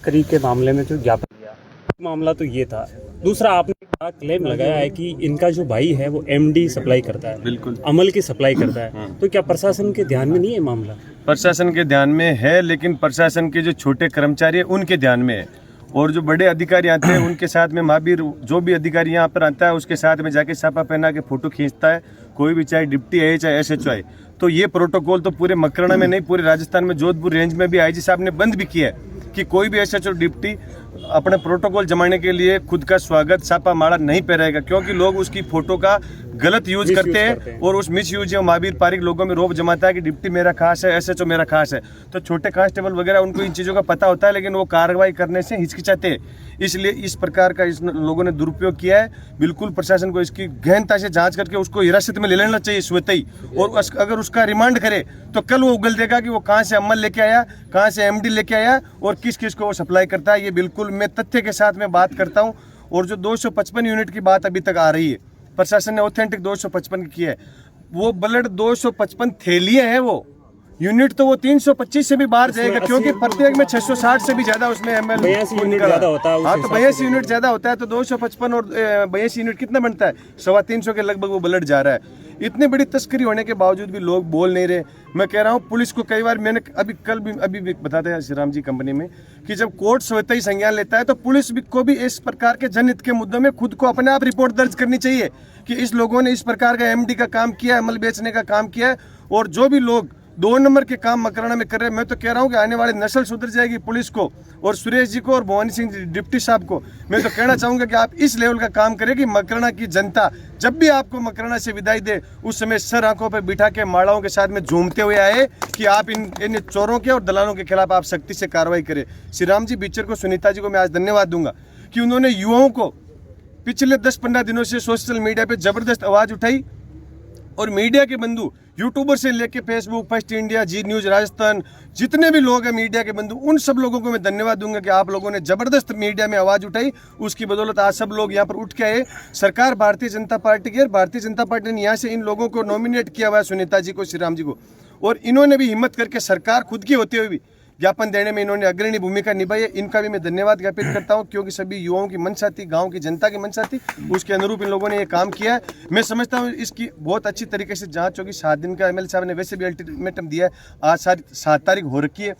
तस्करी के मामले में जो ज्ञापन दिया, मामला तो ये था। दूसरा, आपने क्लेम लगाया है कि इनका जो भाई है वो एमडी सप्लाई करता है, बिल्कुल अमल की सप्लाई करता है। तो क्या प्रशासन के ध्यान में नहीं है मामला? प्रशासन के ध्यान में है, लेकिन प्रशासन के जो छोटे कर्मचारी है उनके ध्यान में है, और जो बड़े अधिकारी आते हैं उनके साथ में महावीर जो भी अधिकारी यहाँ पर आता है उसके साथ में जाके छापा पहना के फोटो खींचता है, कोई भी, चाहे डिप्टी है चाहे SHO है। तो ये प्रोटोकॉल तो पूरे मकराना में नहीं, पूरे राजस्थान में जोधपुर रेंज में भी IG साहब ने बंद भी किया है कि कोई भी SHO डिप्टी अपने प्रोटोकॉल जमाने के लिए खुद का स्वागत छापा माला नहीं पहनेगा, क्योंकि लोग उसकी फोटो का गलत यूज करते हैं और उस मिस यूज महावीर पारिक लोगों में रोब जमाता है कि डिप्टी मेरा खास है, SHO मेरा खास है। तो छोटे कांस्टेबल वगैरह उनको इन चीज़ों का पता होता है, लेकिन वो कार्रवाई करने से हिचकिचाते हैं। इसलिए इस प्रकार का इस लोगों ने दुरुपयोग किया है। बिल्कुल प्रशासन को इसकी गहनता से जांच करके उसको हिरासत में ले लेना चाहिए स्वतः ही, और अगर उसका रिमांड करे तो कल वो उगल देगा कि वो कहाँ से अमल लेके आया, कहाँ से MD लेके आया और किस किस को वो सप्लाई करता है। ये बिल्कुल मैं तथ्य के साथ में बात करता हूँ। और जो 255 यूनिट की बात अभी तक आ रही है, प्रशासन ने ऑथेंटिक 255 की है, वो ब्लड 255 थैलियां हैं, वो यूनिट तो वो 325 से भी बाहर जाएगा, क्योंकि प्रत्येक में 660 से भी ज्यादा उसमें ML ज्यादा होता है। हाँ, तो 82 यूनिट ज्यादा होता है, तो 255 और 82 यूनिट कितना बनता है? 325 के लगभग वो ब्लड जा रहा है। इतनी बड़ी तस्करी होने के बावजूद भी लोग बोल नहीं रहे। मैं कह रहा हूँ पुलिस को कई बार मैंने अभी भी बताते हैं श्री राम जी कंपनी में कि जब कोर्ट स्वतः ही संज्ञान लेता है तो पुलिस को भी इस प्रकार के जनहित के मुद्दों में खुद को अपने आप रिपोर्ट दर्ज करनी चाहिए कि इस लोगों ने इस प्रकार का MD का काम किया है, अमल बेचने का काम किया है। और जो भी लोग 2 नंबर के काम मकराना में कर रहे हैं, मैं तो कह रहा हूँ कि आने वाली नस्ल सुधर जाएगी। पुलिस को और सुरेश जी को और भवानी सिंह डिप्टी साहब को मैं तो कहना चाहूँगा कि आप इस लेवल का काम करें कि मकराना की जनता जब भी आपको मकराना से विदाई दे उस समय सर आंखों पर बिठा के मालाओं के साथ में झूमते हुए आए कि आप इन चोरों के और दलालों के खिलाफ आप सख्ती से कार्रवाई करें। श्री राम जी बिचर को, सुनीता जी को मैं आज धन्यवाद दूंगा कि उन्होंने युवाओं को पिछले 10-15 दिनों से सोशल मीडिया पे जबरदस्त आवाज उठाई, और मीडिया के बंधु यूट्यूबर से लेके फेसबुक, फर्स्ट इंडिया, जी न्यूज राजस्थान, जितने भी लोग हैं मीडिया के बंधु, उन सब लोगों को मैं धन्यवाद दूंगा कि आप लोगों ने जबरदस्त मीडिया में आवाज उठाई। उसकी बदौलत आज सब लोग यहाँ पर उठ के आए। सरकार भारतीय जनता पार्टी की, और भारतीय जनता पार्टी ने यहाँ से इन लोगों को नॉमिनेट किया हुआ है, सुनीता जी को, श्री राम जी को, और इन्होंने भी हिम्मत करके सरकार खुद की होते हुए भी ज्ञापन देने में इन्होंने अग्रणी भूमिका निभाई है। इनका भी मैं धन्यवाद ज्ञापित करता हूं, क्योंकि सभी युवाओं की मंशा थी, गांव की जनता की मंशा थी, उसके अनुरूप इन लोगों ने ये काम किया है। मैं समझता हूं इसकी बहुत अच्छी तरीके से जांच होगी। 7 दिन का ML साहब ने वैसे भी अल्टीमेटम दिया है, आज 7 तारीख हो रखी है।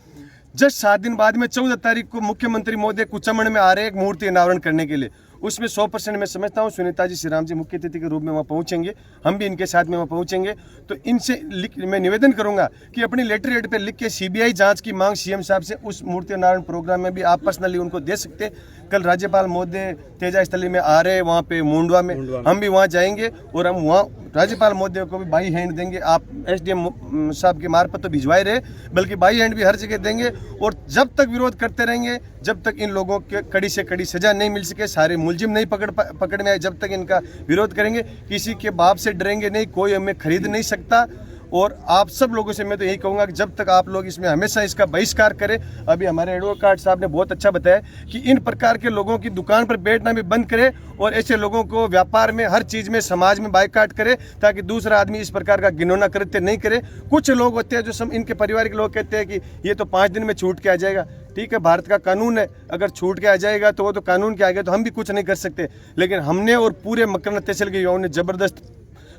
जस्ट 7 दिन बाद में 14 तारीख को मुख्यमंत्री महोदय कुचामण में आ रहे हैं एक मूर्ति अनावरण करने के लिए। उसमें 100% मैं समझता हूँ सुनीता जी, श्री राम जी मुख्य अतिथि के रूप में वहाँ पहुँचेंगे, हम भी इनके साथ में वहाँ पहुँचेंगे। तो इनसे मैं निवेदन करूँगा कि अपनी लेटर हेड पे लिख के CBI जांच की मांग CM साहब से उस मूर्ति अनावरण प्रोग्राम में भी आप पर्सनली उनको दे सकते हैं। कल राज्यपाल महोदय तेजा स्थली में आ रहे हैं, वहाँ पे मुंडवा में हम भी वहाँ जाएंगे और हम वहाँ राज्यपाल महोदय को भी बाई हैंड देंगे। आप SDM साहब के मार्फत तो भिजवाए रहे, बल्कि बाई हैंड भी हर जगह देंगे। और जब तक विरोध करते रहेंगे, जब तक इन लोगों के कड़ी से कड़ी सजा नहीं मिल सके, सारे मुलजिम नहीं पकड़ में आए, जब तक इनका विरोध करेंगे। किसी के बाप से डरेंगे नहीं, कोई हमें खरीद नहीं सकता। और आप सब लोगों से मैं तो यही कहूँगा कि जब तक आप लोग इसमें हमेशा इसका बहिष्कार करें। अभी हमारे एडवोकेट साहब ने बहुत अच्छा बताया कि इन प्रकार के लोगों की दुकान पर बैठना भी बंद करें, और ऐसे लोगों को व्यापार में, हर चीज़ में, समाज में बायकाट करे, ताकि दूसरा आदमी इस प्रकार का घिनौना कृत्य नहीं करे। कुछ लोग होते हैं जो इनके परिवार के लोग कहते हैं कि ये तो 5 दिन में छूट के आ जाएगा। ठीक है, भारत का कानून है, अगर छूट के आ जाएगा तो वो तो कानून के आगे तो हम भी कुछ नहीं कर सकते। लेकिन हमने और पूरे मकराना तहसील के युवाओं ने जबरदस्त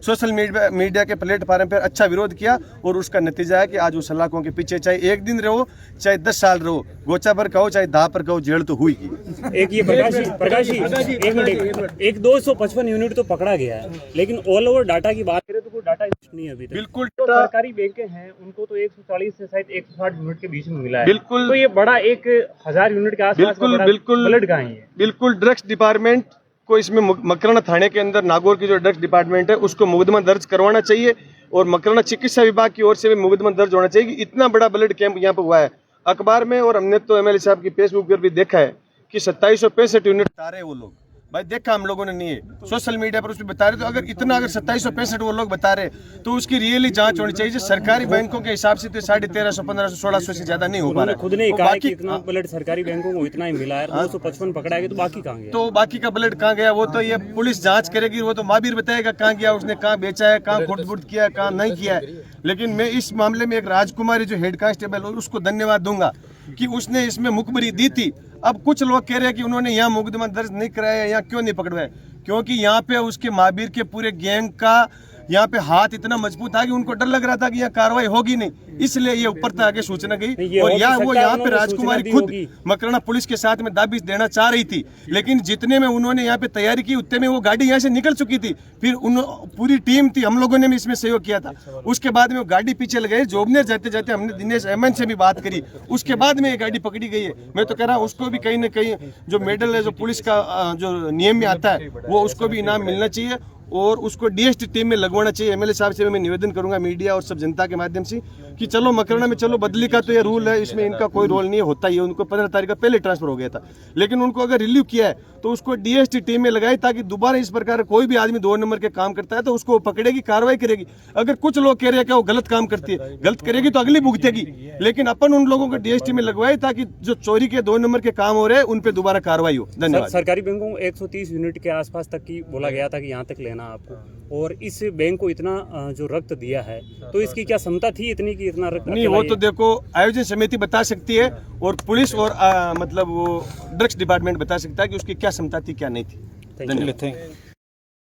सोशल मीडिया के प्लेटफॉर्म पर अच्छा विरोध किया, और उसका नतीजा है कि आज उस सलाखों के पीछे चाहे 1 दिन रहो, चाहे 10 साल रहो, गोचा पर कहो चाहे दा पर कहो, जेल तो हुई। एक ये प्रकाशी एक 255 यूनिट तो पकड़ा गया है, लेकिन ऑल ओवर डाटा की बात करें तो कोई डाटा नहीं है अभी तक। बिल्कुल, तो सरकारी बैंकें हैं उनको तो 140 से शायद 160 यूनिट के बीच में मिला है। बिल्कुल, तो ये बड़ा 1000 यूनिट के आसपास बिल्कुल ब्लड कहाँ है? बिल्कुल, ड्रग्स डिपार्टमेंट को इसमें मकराना थाने के अंदर नागौर की जो ड्रग्स डिपार्टमेंट है उसको मुकदमा दर्ज करवाना चाहिए, और मकराना चिकित्सा विभाग की ओर से भी मुकदमा दर्ज होना चाहिए कि इतना बड़ा ब्लड कैंप यहाँ पर हुआ है। अखबार में और हमने तो MLA साहब की फेसबुक पर भी देखा है कि 2765 यूनिट बता रहे वो लोग। भाई देखा हम लोगों ने नहीं है, सोशल मीडिया पर उस पर बता रहे। तो अगर 2765 वो लोग बता रहे तो उसकी रियली जांच होनी चाहिए। सरकारी बैंकों के हिसाब से तो 1350, 1500, 1600 से ज्यादा नहीं हो पा रहा है। खुद ने कहा कि इतना ब्लड सरकारी बैंकों को इतना ही मिला है, 255 पकड़ा गया, तो बाकी कहाँ गया? तो बाकी का ब्लड कहाँ गया वो तो ये पुलिस जांच करेगी, वो तो महावीर बताएगा कहाँ गया, उसने कहाँ बेचा है, कहाँ खोट किया है, कहाँ नहीं किया है। लेकिन मैं इस मामले में एक राजकुमारी जो हेड कांस्टेबल उसको धन्यवाद दूंगा कि उसने इसमें मुखबरी दी थी। अब कुछ लोग कह रहे हैं कि उन्होंने यहाँ मुकदमा दर्ज नहीं कराया, यहाँ क्यों नहीं पकड़वाया, क्योंकि यहाँ पे उसके महावीर के पूरे गैंग का यहाँ पे हाथ इतना मजबूत था कि उनको डर लग रहा था कि यहाँ कार्रवाई होगी नहीं, इसलिए ये ऊपर तक आगे सूचना गई। और यहाँ वो यहाँ पे राजकुमारी खुद मकराना पुलिस के साथ में दाबिश देना चाह रही थी, लेकिन जितने में उन्होंने यहाँ पे तैयारी की उतने में वो गाड़ी यहाँ से निकल चुकी थी। फिर पूरी टीम थी, हम लोगों ने भी इसमें सहयोग किया था। उसके बाद में वो गाड़ी पीछे लगाई, जोबनेर जाते जाते हमने दिनेश अहमद से भी बात करी, उसके बाद में ये गाड़ी पकड़ी गई है। मैं तो कह रहा हूँ उसको भी कहीं ना कहीं जो मेडल है, जो पुलिस का जो नियम में आता है, वो उसको भी इनाम मिलना चाहिए और उसको डीएसटी टीम में लगवाना चाहिए। एमएलए साहब से मैं निवेदन करूंगा मीडिया और सब जनता के माध्यम से कि चलो मकराना में चलो बदली का तो ये रूल है, इसमें इनका कोई रोल नहीं होता ही है। उनको 15 तारीख का पहले ट्रांसफर हो गया था, लेकिन उनको अगर रिलीव किया है तो उसको डीएसटी टीम में लगाए ताकि दोबारा इस प्रकार कोई भी आदमी 2 नंबर के काम करता है तो उसको पकड़ेगी, कार्रवाई करेगी। अगर कुछ लोग कह रहे हैं कि वो गलत काम करती है, गलत करेगी तो अगली भुगतेगी, लेकिन अपन उन लोगों को डीएसटी में लगवाए ताकि जो चोरी के 2 नंबर के काम हो रहे हैं उन पे दोबारा कार्रवाई हो। धन्यवाद। सरकारी बैंकों को 130 यूनिट के आसपास तक की बोला गया था कि यहाँ तक लेना आपको, और इस बैंक को इतना जो रक्त दिया है तो इसकी क्या क्षमता थी इतनी कि इतना रक्त नहीं? वो तो देखो आयोजन समिति बता सकती है और पुलिस और मतलब वो ड्रग्स डिपार्टमेंट बता सकता है कि उसकी क्या क्षमता थी क्या नहीं थी। धन्यवाद।